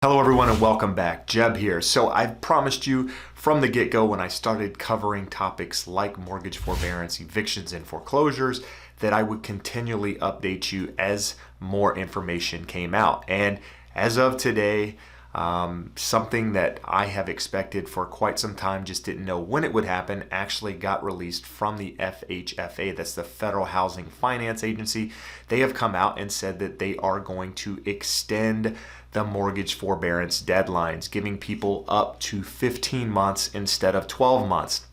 Hello everyone and welcome back. Jeb here. So I've promised you from the get-go when I started covering topics like mortgage forbearance, evictions, and foreclosures that I would continually update you as more information came out. And as of today, something that I have expected for quite some time, just didn't know when it would happen, actually got released from the FHFA. That's the Federal Housing Finance Agency. They have come out and said that they are going to extend the mortgage forbearance deadlines, giving people up to 15 months instead of 12 months.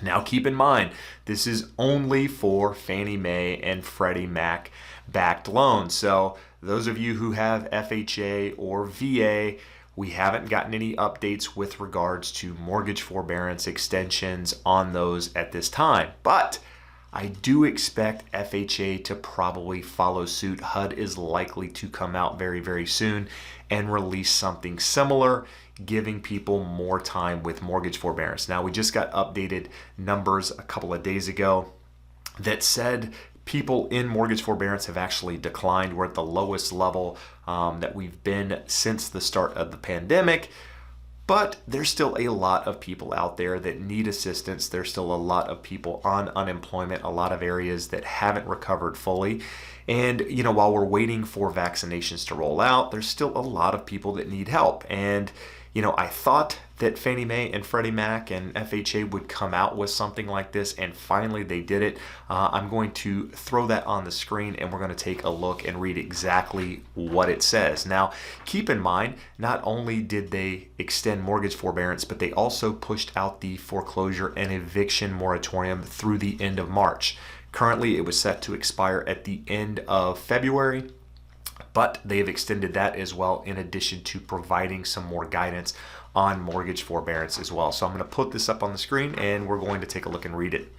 Now keep in mind, this is only for Fannie Mae and Freddie Mac backed loans. So those of you who have FHA or VA, we haven't gotten any updates with regards to mortgage forbearance extensions on those at this time. But I do expect FHA to probably follow suit. HUD is likely to come out very, very soon and release something similar, giving people more time with mortgage forbearance. Now, we just got updated numbers a couple of days ago that said people in mortgage forbearance have actually declined. We're at the lowest level that we've been since the start of the pandemic. But there's still a lot of people out there that need assistance. There's still a lot of people on unemployment, a lot of areas that haven't recovered fully. And, while we're waiting for vaccinations to roll out, there's still a lot of people that need help. And, I thought that Fannie Mae and Freddie Mac and FHA would come out with something like this, and finally they did it. I'm going to throw that on the screen and we're going to take a look and read exactly what it says. Now, keep in mind, not only did they extend mortgage forbearance, but they also pushed out the foreclosure and eviction moratorium through the end of March. Currently, it was set to expire at the end of February, but they've extended that as well, in addition to providing some more guidance on mortgage forbearance as well. So I'm going to put this up on the screen and we're going to take a look and read it.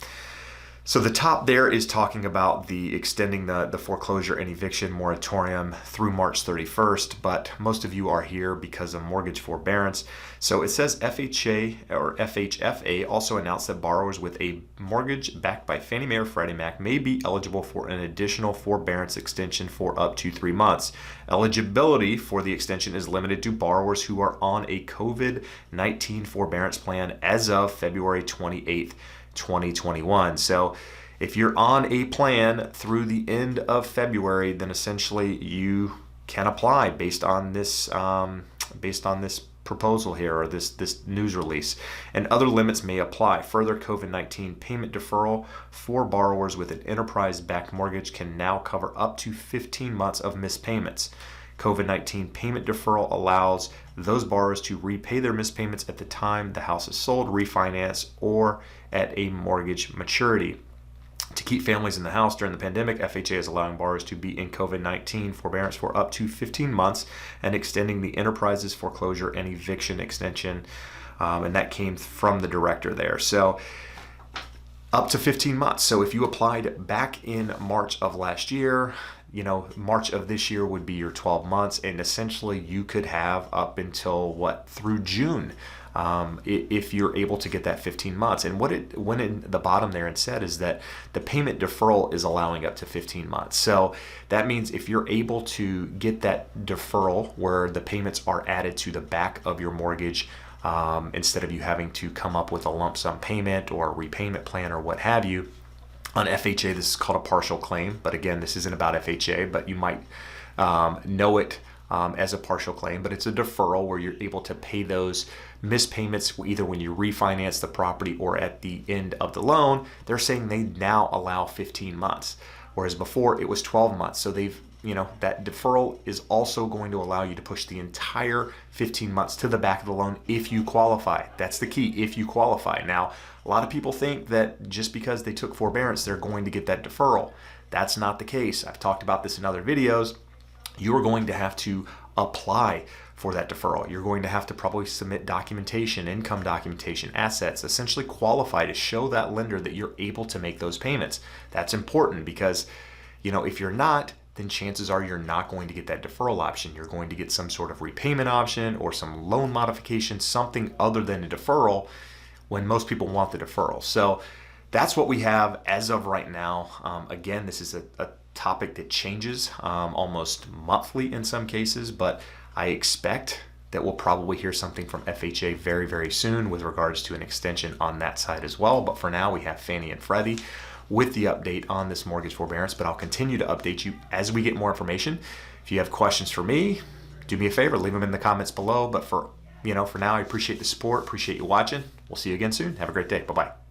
So the top there is talking about the extending the foreclosure and eviction moratorium through March 31st, but most of you are here because of mortgage forbearance. So it says FHFA also announced that borrowers with a mortgage backed by Fannie Mae or Freddie Mac may be eligible for an additional forbearance extension for up to 3 months. Eligibility for the extension is limited to borrowers who are on a COVID-19 forbearance plan as of February 28th, 2021. So if you're on a plan through the end of February, then essentially you can apply based on this proposal here, or this news release, and other limits may apply. Further, COVID-19 payment deferral for borrowers with an enterprise-backed mortgage can now cover up to 15 months of missed payments. COVID-19 payment deferral allows those borrowers to repay their missed payments at the time the house is sold, refinanced, or at a mortgage maturity. To keep families in the house during the pandemic, FHA is allowing borrowers to be in COVID-19 forbearance for up to 15 months and extending the enterprise's foreclosure and eviction extension. And that came from the director there. So up to 15 months. So if you applied back in March of last year, March of this year would be your 12 months, and essentially you could have up until through June, if you're able to get that 15 months. And what it went in the bottom there and said is that the payment deferral is allowing up to 15 months. So that means if you're able to get that deferral where the payments are added to the back of your mortgage, instead of you having to come up with a lump sum payment or a repayment plan or what have you. On FHA, this is called a partial claim, but again, this isn't about FHA, but you might know it as a partial claim, but it's a deferral where you're able to pay those missed payments either when you refinance the property or at the end of the loan. They're saying they now allow 15 months, whereas before it was 12 months. So that deferral is also going to allow you to push the entire 15 months to the back of the loan if you qualify. That's the key, if you qualify. Now, a lot of people think that just because they took forbearance, they're going to get that deferral. That's not the case. I've talked about this in other videos. You're going to have to apply for that deferral. You're going to have to probably submit documentation, income documentation, assets, essentially qualify to show that lender that you're able to make those payments. That's important because, if you're not, then chances are you're not going to get that deferral option. You're going to get some sort of repayment option or some loan modification, something other than a deferral, when most people want the deferral. So that's what we have as of right now. Again, this is a topic that changes almost monthly in some cases, but I expect that we'll probably hear something from FHA very, very soon with regards to an extension on that side as well. But for now, we have Fannie and Freddie with the update on this mortgage forbearance, but I'll continue to update you as we get more information. If you have questions for me, do me a favor, leave them in the comments below. But for now, I appreciate the support, appreciate you watching. We'll see you again soon. Have a great day. Bye-bye.